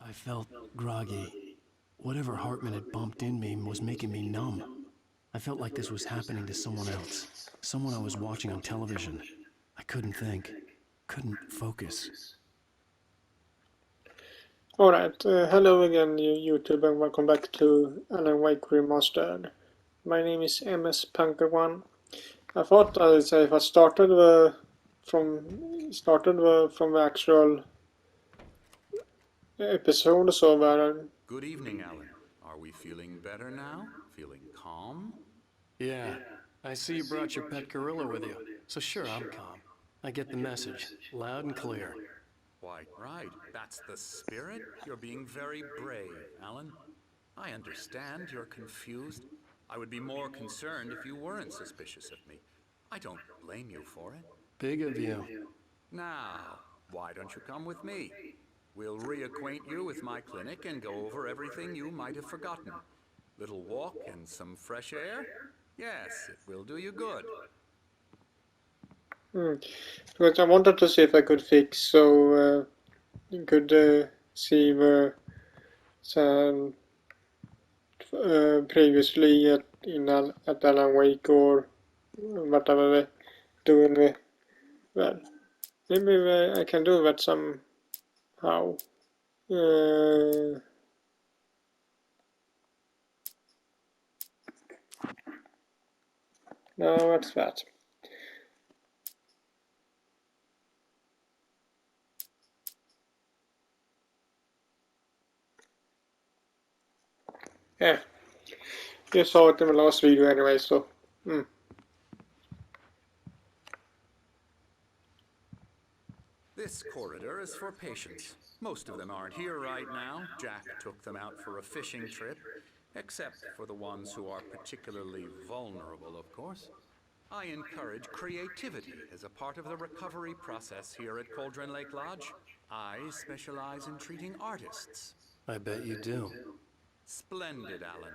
I felt groggy. Whatever Hartman had bumped in me was making me numb. I felt like this was happening to someone else. Someone I was watching on television. I couldn't think. Couldn't focus. Alright, hello again YouTube and welcome back to Alan Wake Remastered. My name is MS Punker1. I thought if I started from the actual episode so where Good evening, Alan. Are we feeling better now? Feeling calm? Yeah, I see you brought your pet gorilla with you. So sure, I'm calm. I get the message, loud and clear. Quite right. That's the spirit. You're being very brave, Alan. I understand you're confused. I would be more concerned if you weren't suspicious of me. I don't blame you for it. Big of you. Now, why don't you come with me? We'll reacquaint you with my clinic and go over everything you might have forgotten. Little walk and some fresh air? Yes, it will do you good. But I wanted to see if I could fix so you could see the previously at Alan Wake or whatever we're doing with. Well, maybe I can do that somehow. No, what's that? Yeah, you saw it in the last video anyway, so. This corridor is for patients. Most of them aren't here right now. Jack took them out for a fishing trip, except for the ones who are particularly vulnerable, of course. I encourage creativity as a part of the recovery process here at Cauldron Lake Lodge. I specialize in treating artists. I bet you do. Splendid, Alan.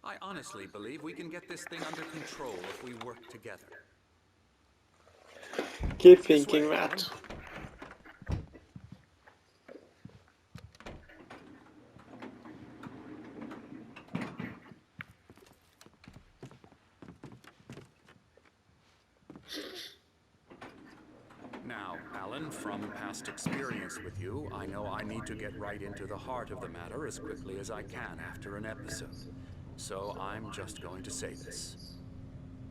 I honestly believe we can get this thing under control if we work together. Keep thinking that. Now, Alan, from past experience with you, I know I need to get right into the heart of the matter as quickly as I can after an episode. So I'm just going to say this.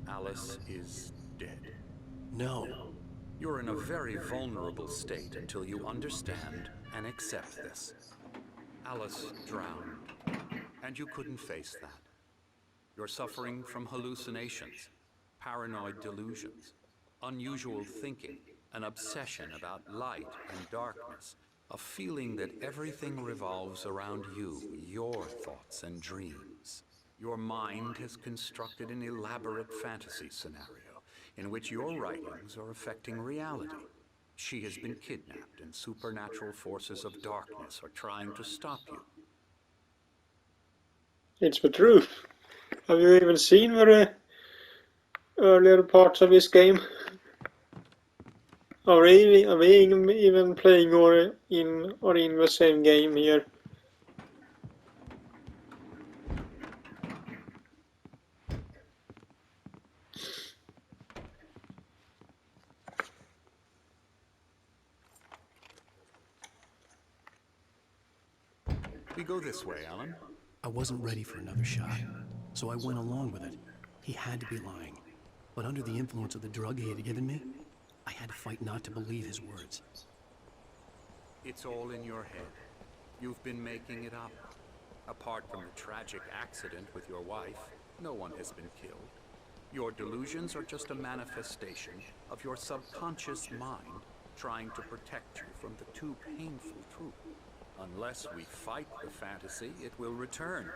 Alice is dead. No. You're in a very vulnerable state until you understand and accept this. Alice drowned, and you couldn't face that. You're suffering from hallucinations, paranoid delusions, unusual thinking, an obsession about light and darkness, a feeling that everything revolves around you, your thoughts and dreams. Your mind has constructed an elaborate fantasy scenario in which your writings are affecting reality. She has been kidnapped and supernatural forces of darkness are trying to stop you. It's the truth. Have you even seen the earlier parts of this game? Are we even playing or in the same game here? We go this way, Alan. I wasn't ready for another shot, so I went along with it. He had to be lying. But under the influence of the drug he had given me, I had to fight not to believe his words. It's all in your head. You've been making it up. Apart from the tragic accident with your wife, no one has been killed. Your delusions are just a manifestation of your subconscious mind trying to protect you from the too painful truth. Unless we fight the fantasy, it will return.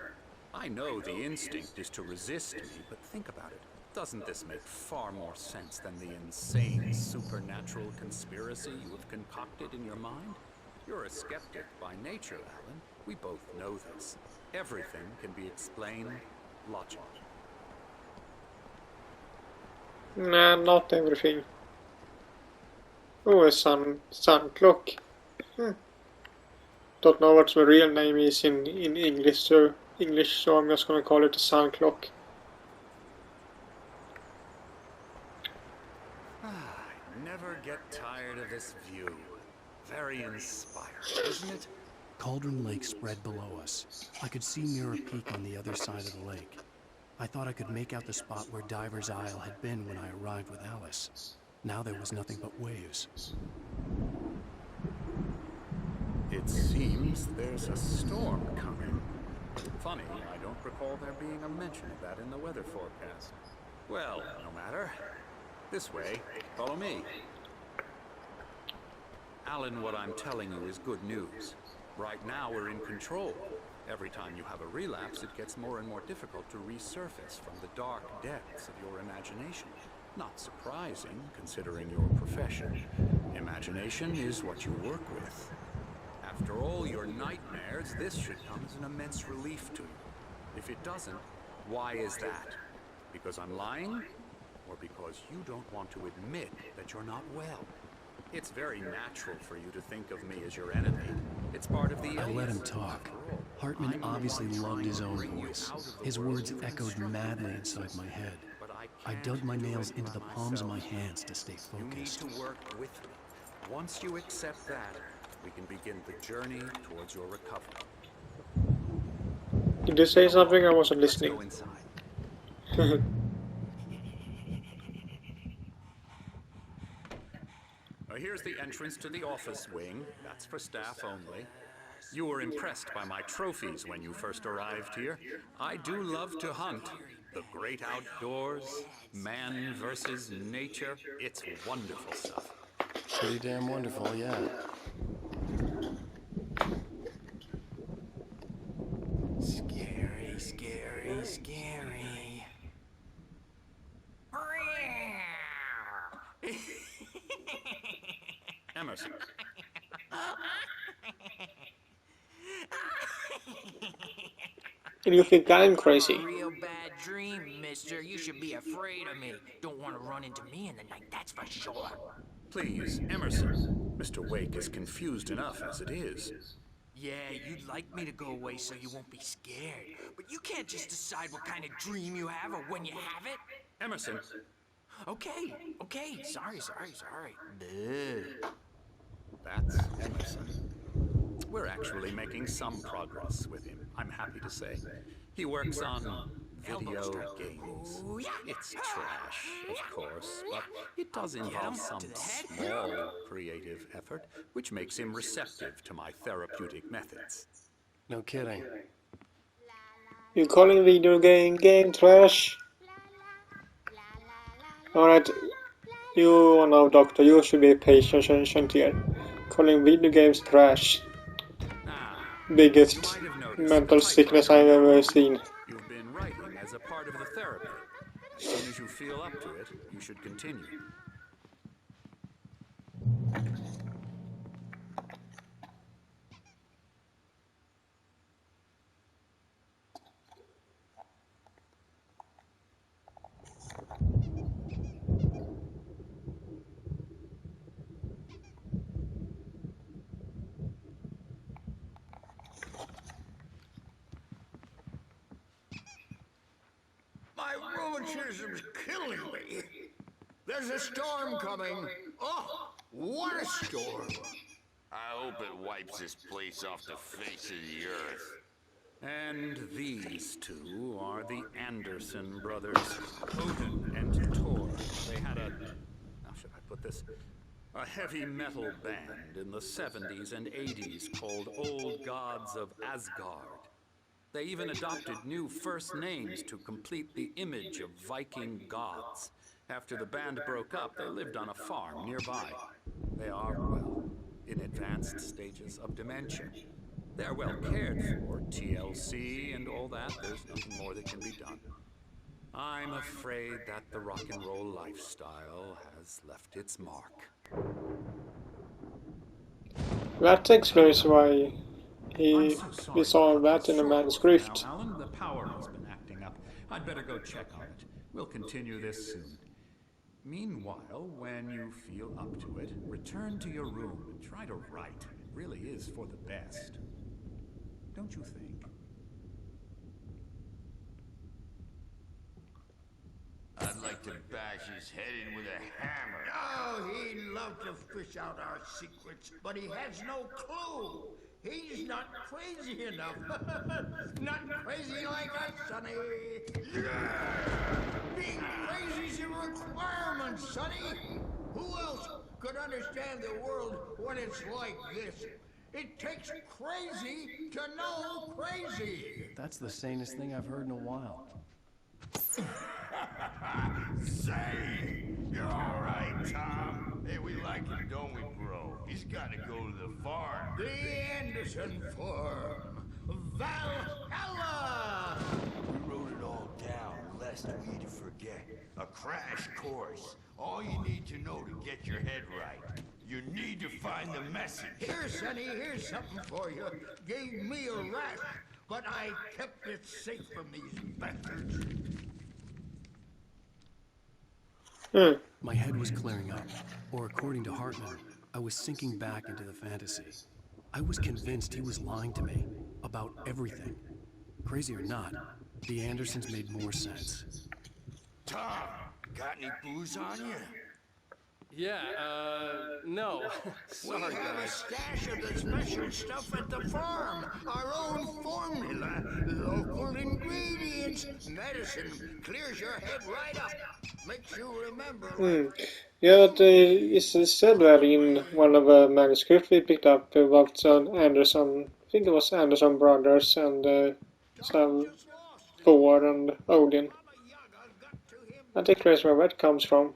I know the instinct is to resist me, but think about it. Doesn't this make far more sense than the insane supernatural conspiracy you have concocted in your mind? You're a skeptic by nature, Alan. We both know this. Everything can be explained logically. Nah, not everything. Oh, a sun clock. Don't know what the real name is in English, so I'm just gonna call it a sun clock. I never get tired of this view. Very inspiring, isn't it? Cauldron Lake spread below us. I could see Mirror Peak on the other side of the lake. I thought I could make out the spot where Diver's Isle had been when I arrived with Alice. Now there was nothing but waves. It seems there's a storm coming. Funny, I don't recall there being a mention of that in the weather forecast. Well, no matter. This way. Follow me. Alan, what I'm telling you is good news. Right now we're in control. Every time you have a relapse, it gets more and more difficult to resurface from the dark depths of your imagination. Not surprising, considering your profession. Imagination is what you work with. After all your nightmares, this should come as an immense relief to you. If it doesn't, why is that? Because I'm lying? Or because you don't want to admit that you're not well? It's very natural for you to think of me as your enemy. It's part of the I let him illness. talk. Hartman obviously loved his own voice. His words echoed madly inside my head. I dug my nails into the palms of my hands to stay You need focused. to work with me. Once you accept that, we can begin the journey towards your recovery. Did you say something? I wasn't Let's listening. go inside. Here's the entrance to the office wing. That's for staff only. You were impressed by my trophies when you first arrived here. I do love to hunt. The great outdoors, man versus nature. It's wonderful stuff. Pretty damn wonderful, yeah. Scary, scary, scary. Emerson. And you think I'm crazy? Real bad dream, mister. You should be afraid of me. Don't want to run into me in the night, that's for sure. Please, Emerson. Mr. Wake is confused enough as it is. Yeah, you'd like me to go away so you won't be scared. But you can't just decide what kind of dream you have or when you have it. Emerson. Okay. Sorry. Duh. That's Emerson. We're actually making some progress with him, I'm happy to say. He works on video games. Ooh, yeah. It's trash, of course, but it does involve some small creative effort, which makes him receptive to my therapeutic methods. No kidding. You calling video game trash? Alright, you now, doctor, you should be patient here. Calling video games trash. Biggest You might have noticed mental the sickness typewriter I've ever seen. You've been writing as a part of the therapy. As soon as you feel up to it, you should continue. My rheumatism's killing me. There's a storm coming. Oh, what a storm. I hope it wipes this place off the face of the earth. And these two are the Anderson brothers, Odin and Thor. They had how should I put this? A heavy metal band in the 70s and 80s called Old Gods of Asgard. They even adopted new first names to complete the image of Viking gods. After the band broke up, they lived on a farm nearby. They are, well, in advanced stages of dementia. They're well cared for, TLC and all that. There's nothing more that can be done. I'm afraid that the rock and roll lifestyle has left its mark. That explains why I'm he so sorry we to saw cut that this in the short for now, manuscript. Alan. The power has been acting up. I'd better go check on it. We'll continue this soon. Meanwhile, when you feel up to it, return to your room and try to write. It really is for the best. Don't you think? I'd like to bash his head in with a hammer. Oh, he'd love to fish out our secrets, but he has no clue. He's not crazy enough. Not crazy like us, Sonny. Yeah! Being crazy's a requirement, Sonny. Who else could understand the world when it's like this? It takes crazy to know crazy. That's the sanest thing I've heard in a while. Say, you're all right, Tom. Hey, we like him, don't we, bro? He's got to go to the farm. The Anderson Farm. Valhalla! We wrote it all down, lest we forget. A crash course. All you need to know to get your head right. You need to find the message. Here, Sonny, here's something for you. Gave me a rash, but I kept it safe from these bastards. My head was clearing up, or according to Hartman, I was sinking back into the fantasy. I was convinced he was lying to me about everything. Crazy or not, the Andersons made more sense. Tom, got any booze on you? Yeah, no. We have a stash of the special stuff at the farm. Our own formula. Local ingredients. Medicine. Clears your head right up. Makes you remember. Yeah, but it's said that in one of the manuscripts we picked up about Anderson, I think it was Anderson brothers and some Thor and Odin. I think that's where that comes from.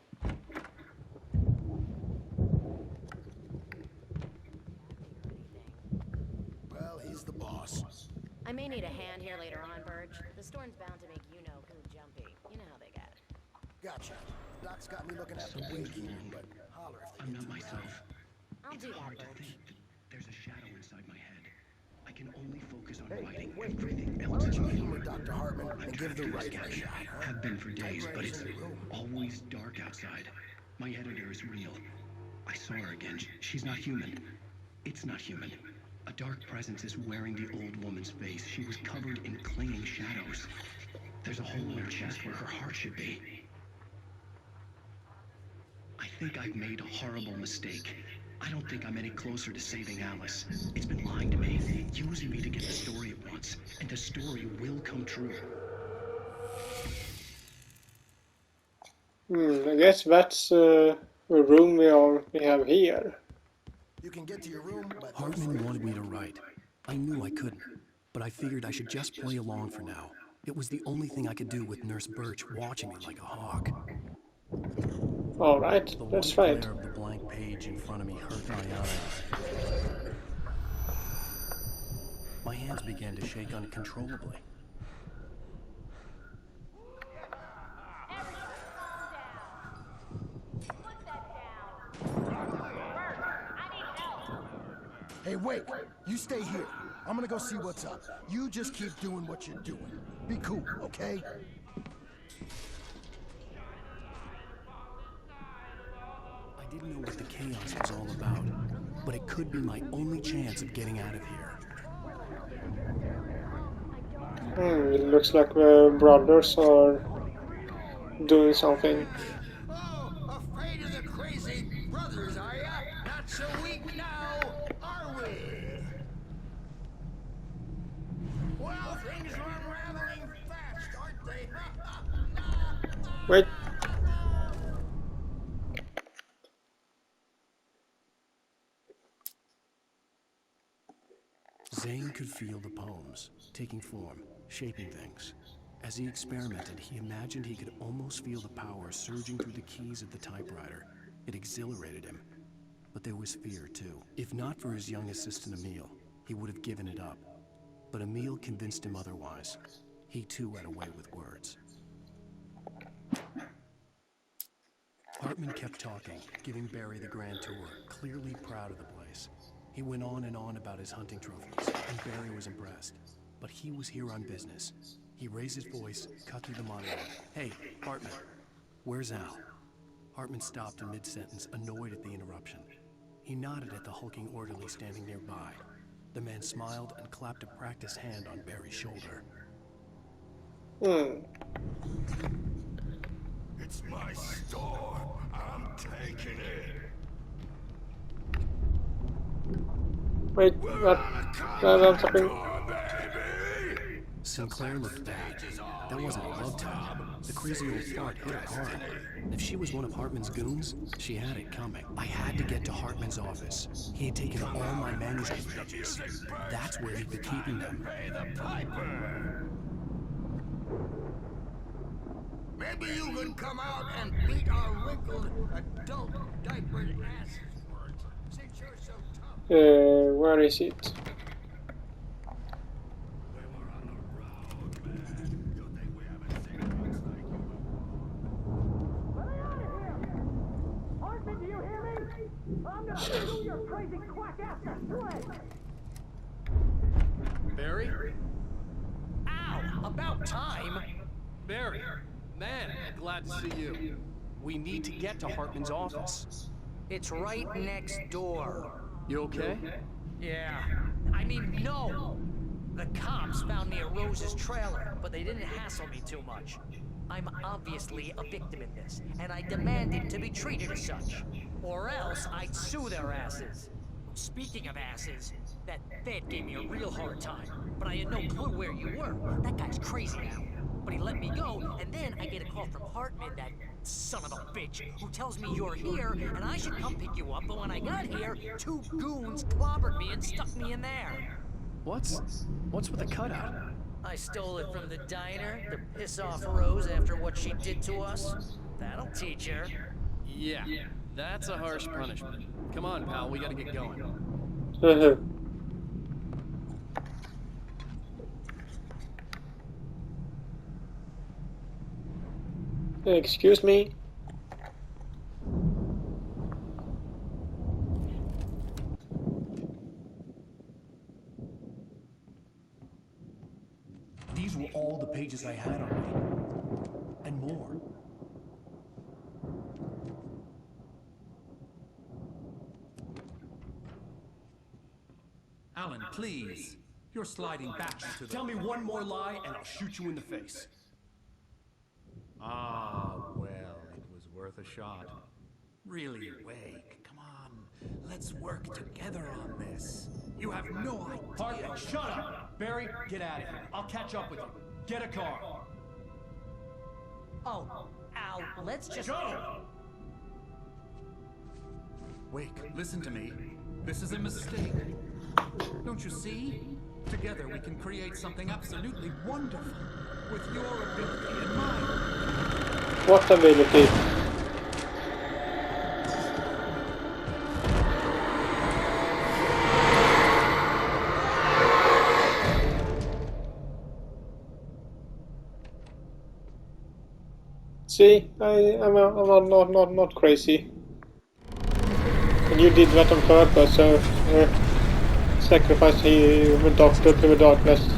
Well, he's the boss. I may need a hand here later on, Birch. The storm's bound to make you-know-who jumpy. You know how they get. Gotcha. Doc's got me looking at the wig here, but holler if they I'm get not too myself. I'll do that, Hard to Birch. think. There's a shadow inside my head. I can only focus on writing. Everything else is loud. fine. Humor Dr. Hartman and give the writing a shot, huh? Have been for days, but it's Typewriter's in your room. always dark outside. My editor is real. I saw her again. She's not human. It's not human. A dark presence is wearing the old woman's face. She was covered in clinging shadows. There's a hole in her chest where her heart should be. I think I've made a horrible mistake. I don't think I'm any closer to saving Alice. It's been lying to me, using me to get the story it wants, and the story will come true. I guess that's the room we have here. You can get to your room, but Hartman wanted me to write. I knew I couldn't, but I figured I should just play along for now. It was the only thing I could do with Nurse Birch watching me like a hawk. Alright, The let's white try it. glare of the blank page in front of me hurt my eyes. My hands began to shake uncontrollably. hey, wait. You stay here. I'm gonna go see what's up. You just keep doing what you're doing. Be cool, okay? I didn't know what the chaos was all about, but it could be my only chance of getting out of here. It looks like the brothers are doing something. Oh, afraid of the crazy brothers, are ya? Not so weak now, are we? Well, things are unraveling fast, aren't they? Wait. Zane could feel the poems, taking form, shaping things. As he experimented, he imagined he could almost feel the power surging through the keys of the typewriter. It exhilarated him. But there was fear, too. If not for his young assistant Emil, he would have given it up. But Emil convinced him otherwise. He too had a way with words. Hartman kept talking, giving Barry the grand tour, clearly proud of the place. He went on and on about his hunting trophies, and Barry was impressed. But he was here on business. He raised his voice, cut through the monologue. Hey, Hartman, where's Al? Hartman stopped in mid-sentence, annoyed at the interruption. He nodded at the hulking orderly standing nearby. The man smiled and clapped a practiced hand on Barry's shoulder. It's my store. I'm taking it. Wait, what? That's happening. Sinclair looked bad. That wasn't a love tap. The crazy old fart hit her hard. If she was one of Hartman's goons, she had it coming. I had to get to Hartman's office. He had taken all my manuscript pages. That's where he'd be keeping them. Pay the piper. Maybe you can come out and beat our wrinkled adult diapered asses for it, since you're so tough. Where is it? Barry? Ow! About time! Barry! Man, glad to see you. We need to get to Hartman's office. It's right next door. You okay? Yeah. I mean, no! The cops found me at Rose's trailer, but they didn't hassle me too much. I'm obviously a victim in this, and I demanded to be treated as such. Or else I'd sue their asses. Speaking of asses, that Fed gave me a real hard time, but I had no clue where you were. That guy's crazy now. But he let me go, and then I get a call from Hartman, that son of a bitch, who tells me you're here, and I should come pick you up, but when I got here, 2 goons clobbered me and stuck me in there. What's with the cutout? I stole it from the diner to piss off Rose after what she did to us. That'll teach her. Yeah, that's a harsh punishment. Come on, pal, we gotta get going. Excuse me. These were all the pages I had on me. And more. Alan, please. You're sliding back into the... Tell me one more lie and I'll shoot you in the face. Ah, well, it was worth a shot. Really, Wake, come on. Let's work together on this. You have no idea... Hartman, shut up! Barry, get out of here. I'll catch up with you. Get a car. Oh, Al, let's just... Go! Wake, listen to me. This is a mistake. Don't you see? Together we can create something absolutely wonderful. With your ability and mine. What ability? See, I'm not crazy. And you did that on purpose, so sacrifice the doctor to the darkness.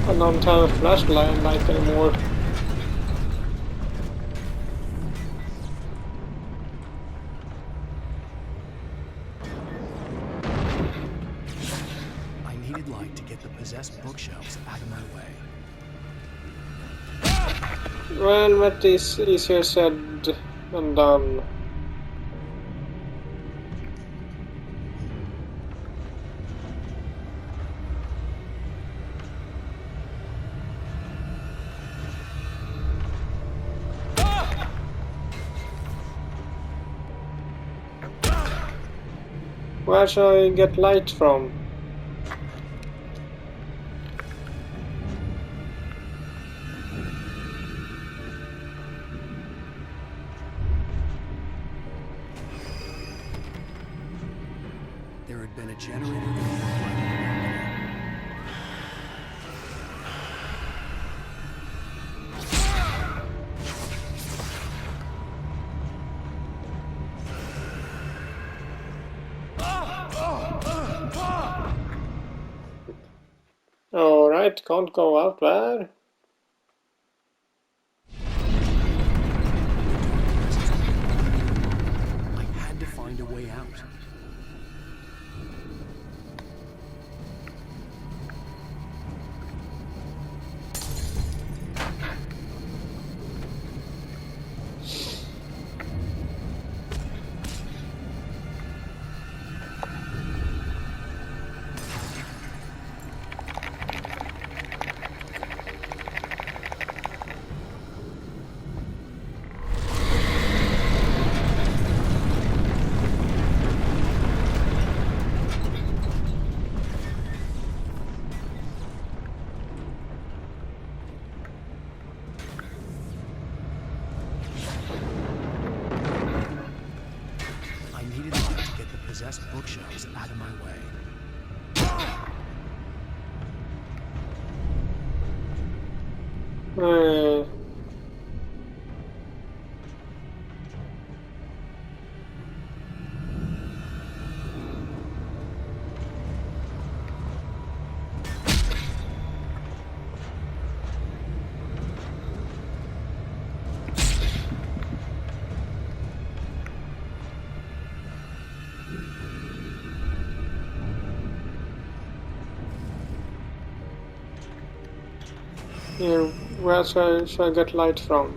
I don't have a flashlight anymore. I needed light to get the possessed bookshelves out of my way. Well, that is easier said than done. Where shall I get light from? There had been a generator in the balcony. Alright, can't go out there. I had to find a way out. I needed light to get the possessed bookshelves out of my way. Where shall I get light from?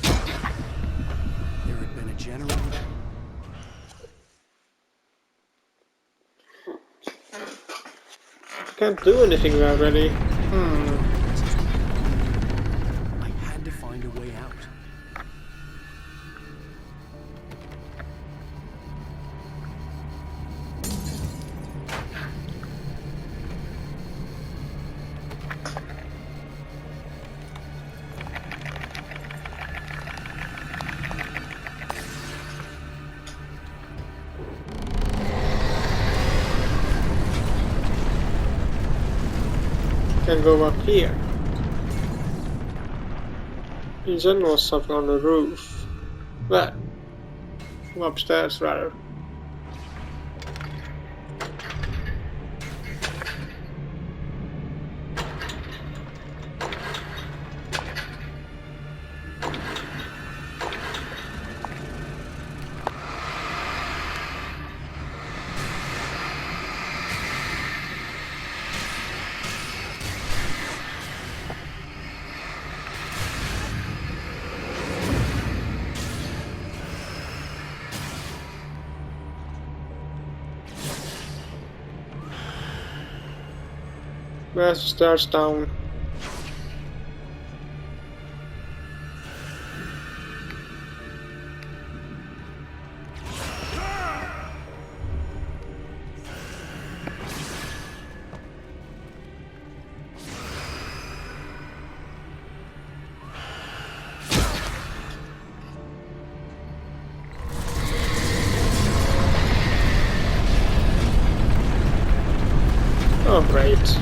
There had been a generator. Can't do anything there really. I had to find a way out. Can go up here. There was something on the roof. There. Upstairs rather. Where's the stairs down? Oh, great.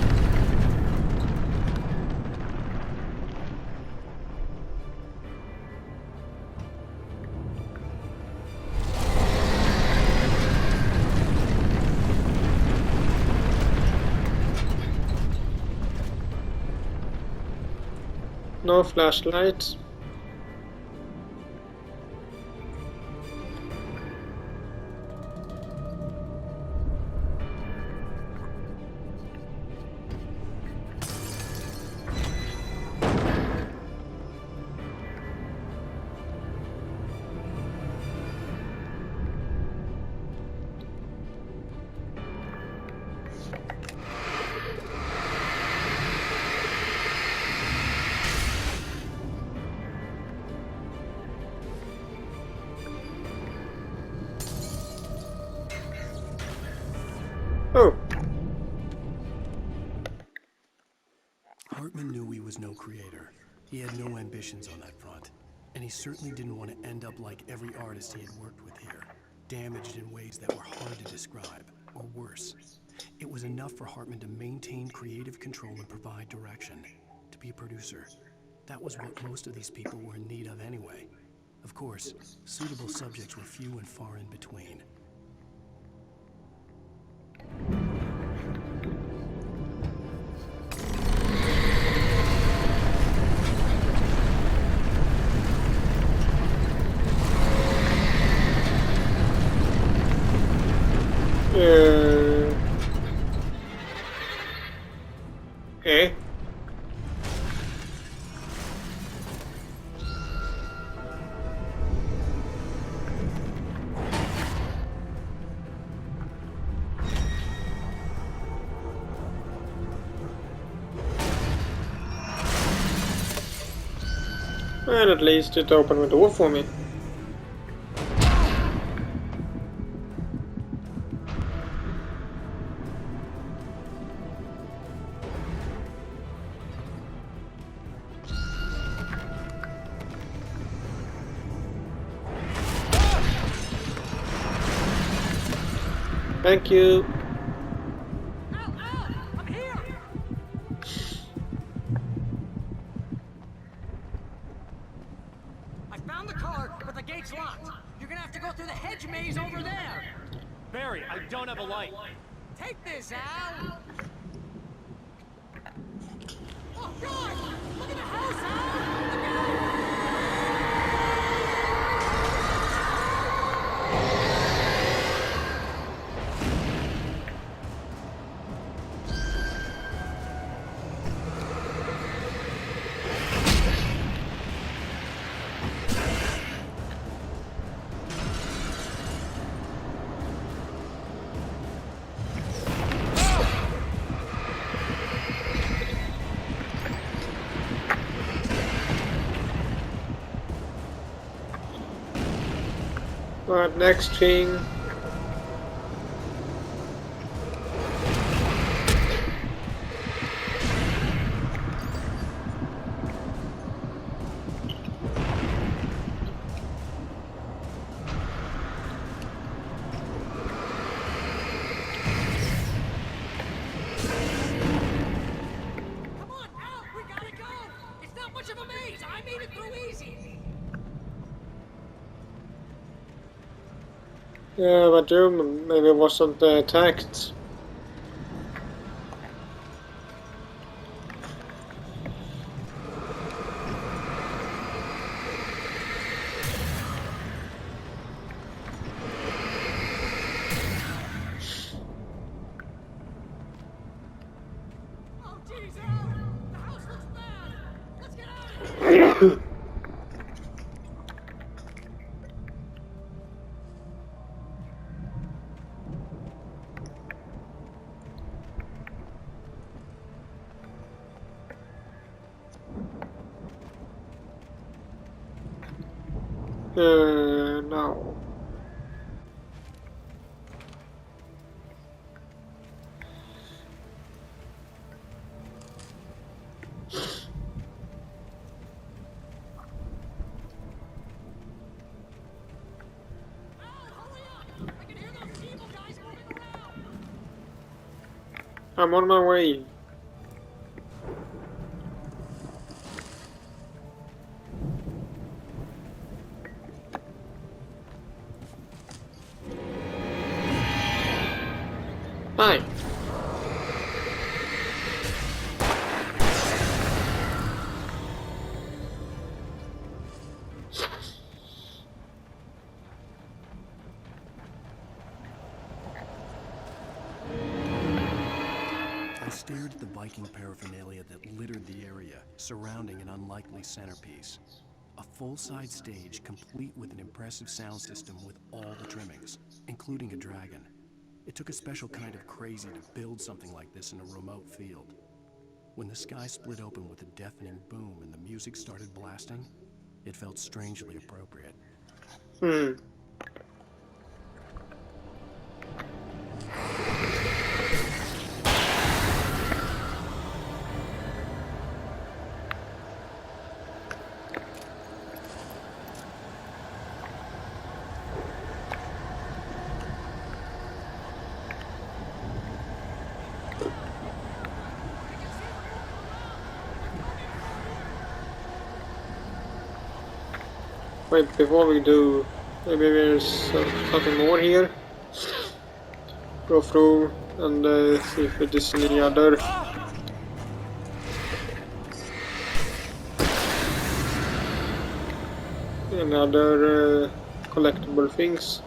No flashlight. was no creator. He had no ambitions on that front. And he certainly didn't want to end up like every artist he had worked with here, damaged in ways that were hard to describe, or worse. It was enough for Hartman to maintain creative control and provide direction, to be a producer. That was what most of these people were in need of anyway. Of course, suitable subjects were few and far in between. Eh? And at least it opened the door for me. Thank you. I'm here! I found the car, but the gate's locked. You're gonna have to go through the hedge maze over there. Barry, I don't have a light. Take this, Al! Oh, God! Look at the house, Al! Look out! Alright, next thing. Come on, Al! We gotta go! It's not much of a maze! I made it through easy! Yeah, but you maybe wasn't attacked. Oh, jeez, Al! The house looks bad! Let's get out of here! No. Al, hurry up! I can hear those evil guys moving around! I'm on my way. Hi. I stared at the Viking paraphernalia that littered the area, surrounding an unlikely centerpiece. A full-size stage complete with an impressive sound system with all the trimmings, including a dragon. It took a special kind of crazy to build something like this in a remote field. When the sky split open with a deafening boom and the music started blasting, it felt strangely appropriate. Wait, before we do, maybe there's something more here. Go through and see if it is any other collectible things.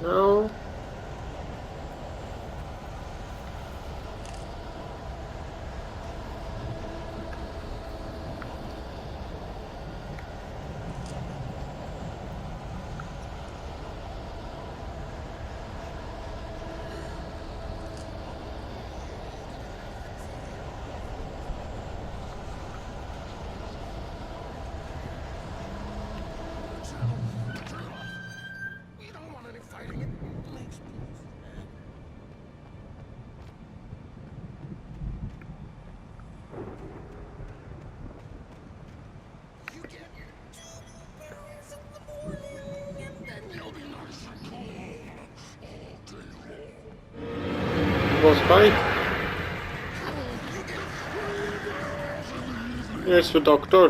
No. We don't want any fighting. Please, please. You get 2 blueberries in the morning, and then you'll be nice and cold all day long. Boss fight. Here's the doctor.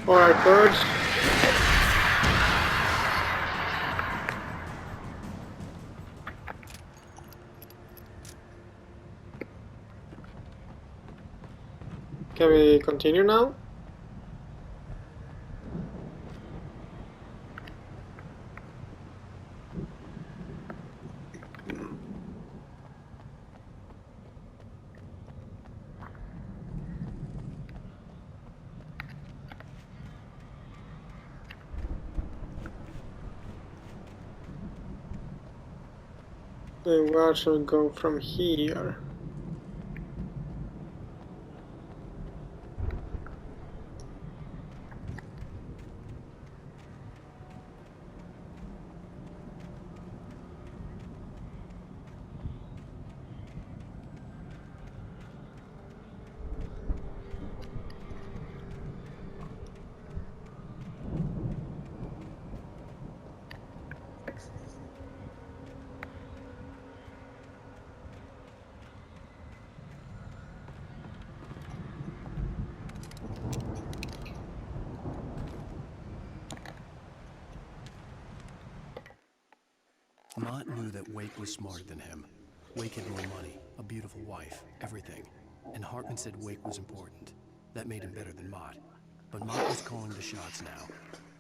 Alright, birds. Can we continue now? Where should we go from here? Mott knew that Wake was smarter than him. Wake had more money, a beautiful wife, everything. And Hartman said Wake was important. That made him better than Mott. But Mott was calling the shots now.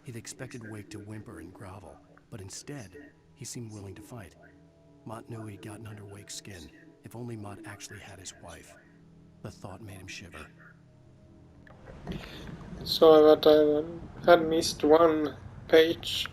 He'd expected Wake to whimper and grovel, but instead, he seemed willing to fight. Mott knew he'd gotten under Wake's skin. If only Mott actually had his wife. The thought made him shiver. So that I had missed one page.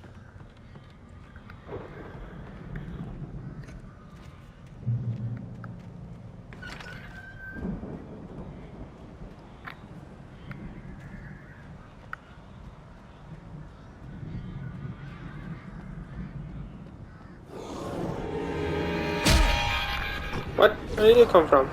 What? Where did you come from?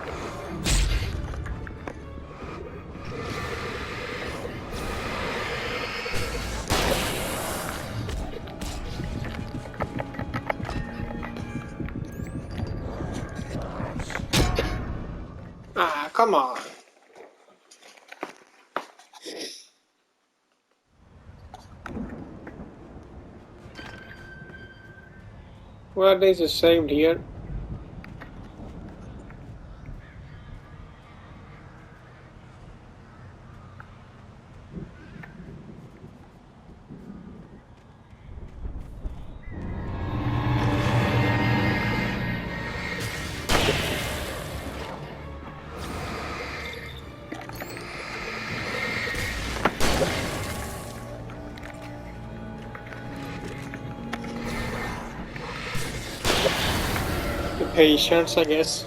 Ah, come on. Well, this is saved here. The patience, I guess.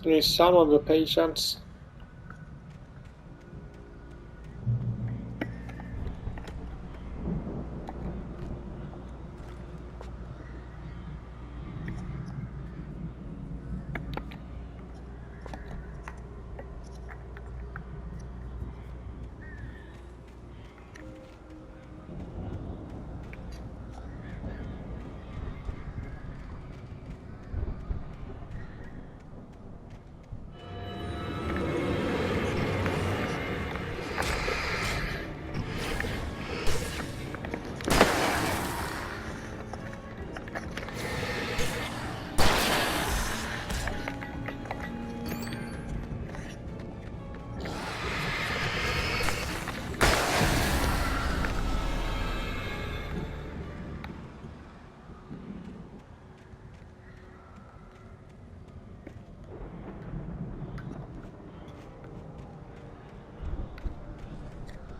There is some of the patients.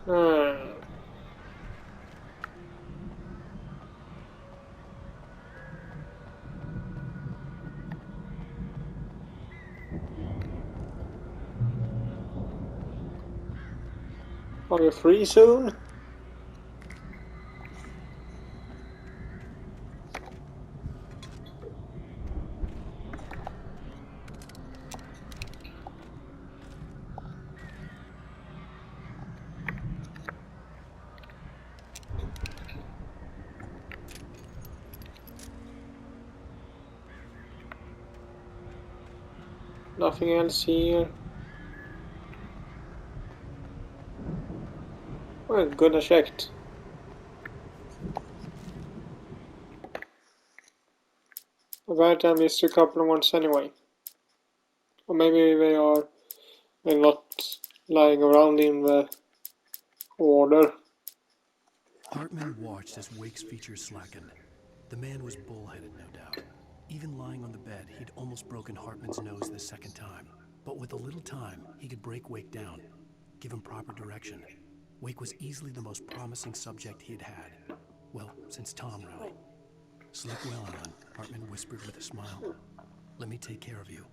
Hmm. Are we free soon? Nothing else here. Well, good as checked. I bet I missed a couple of ones anyway. Or maybe they're not lying around in the order. Hartman watched as Wake's features slackened. The man was bullheaded, no doubt. Even lying on the bed, he'd almost broken Hartman's nose the second time. But with a little time, he could break Wake down, give him proper direction. Wake was easily the most promising subject he had had. Well, since Tom, really. Sleep well, Alan, Hartman whispered with a smile. Let me take care of you.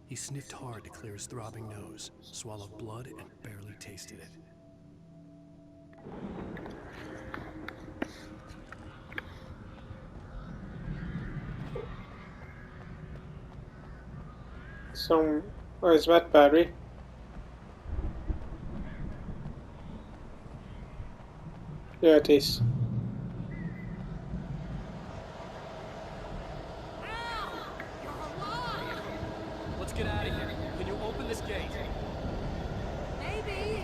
He sniffed hard to clear his throbbing nose, swallowed blood, and barely tasted it. Some... Oh, is that Barry? Yeah, it is. Let's get out of here. Can you open this gate? Maybe.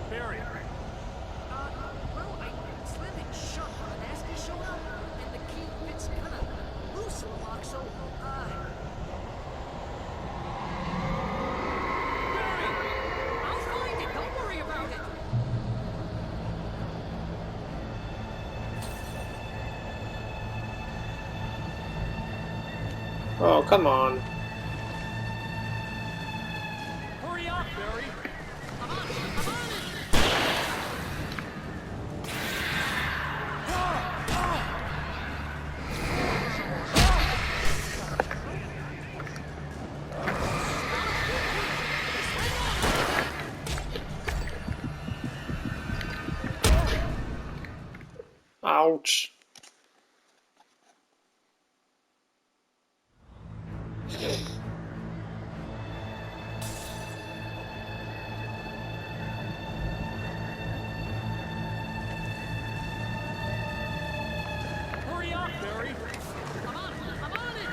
Barry. Well, I slammed it shut when the nasty showed up, and the key fits kind of loose in the lock, so, Barry! I'll find it, don't worry about it! Oh, come on. Hurry up, Barry! I'm on it! Ouch. Hurry up, Barry! I'm on it! I found it!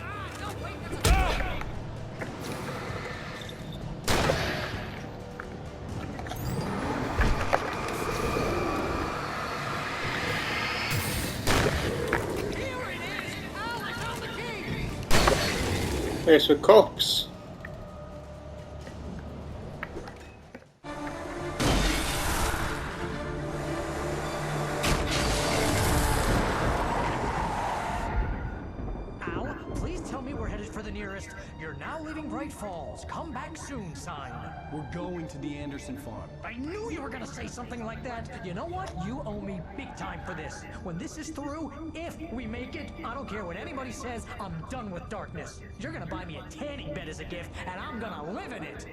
Ah, no, wait, that's a... Here it is! Al, I found the key! There's a corpse. Al, please tell me we're headed for the nearest "You're now leaving Bright Falls. Come back soon" sign. We're going to the Anderson farm. I knew you were gonna say something like that. You know what? You owe me big time for this. When this is through, if we make it, I don't care what anybody says, I'm done with darkness. You're gonna buy me a tanning bed as a gift, and I'm gonna live in it.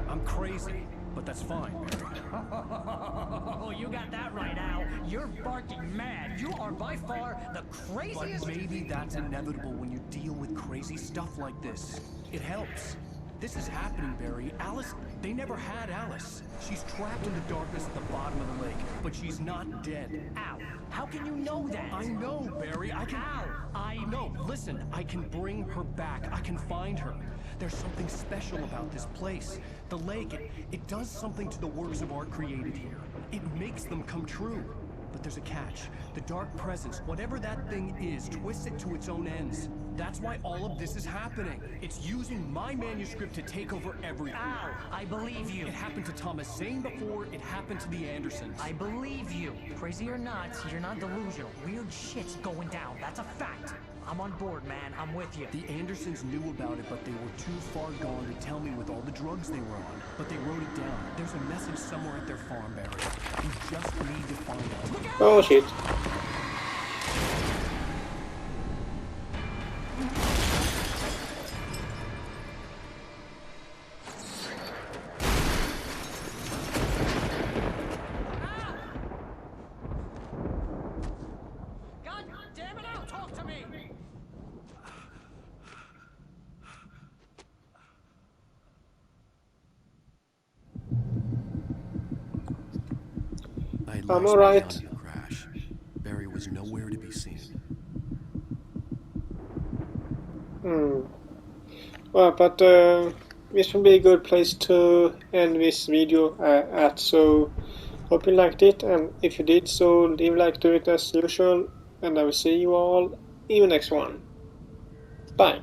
I'm crazy, but that's fine, Barry. Oh, you got that right, Al. You're barking mad. You are by far the craziest... But maybe that's inevitable when you deal with crazy stuff like this. It helps. This is happening, Barry. Alice, they never had Alice. She's trapped in the darkness at the bottom of the lake, but she's not dead. Al, how can you know that? I know, Barry. I can... Al, No, listen. I can bring her back. I can find her. There's something special about this place. The lake, it does something to the works of art created here. It makes them come true. But there's a catch. The dark presence, whatever that thing is, twists it to its own ends. That's why all of this is happening. It's using my manuscript to take over everything. Al, I believe you. It happened to Thomas Zane before, it happened to the Andersons. I believe you. Crazy or not, you're not delusional. Weird shit's going down. That's a fact. I'm on board, man. I'm with you. The Andersons knew about it, but they were too far gone to tell me with all the drugs they were on. But they wrote it down. There's a message somewhere at their farm, Barry. You just need to find it. Oh shit. God damn it, Al, talk to me! I had I'm last alright. night on the crash. Barry was nowhere to be seen. Well, but this will be a good place to end this video at. So hope you liked it, and if you did so, leave a like to it as usual, and I will see you all in the next one. Bye.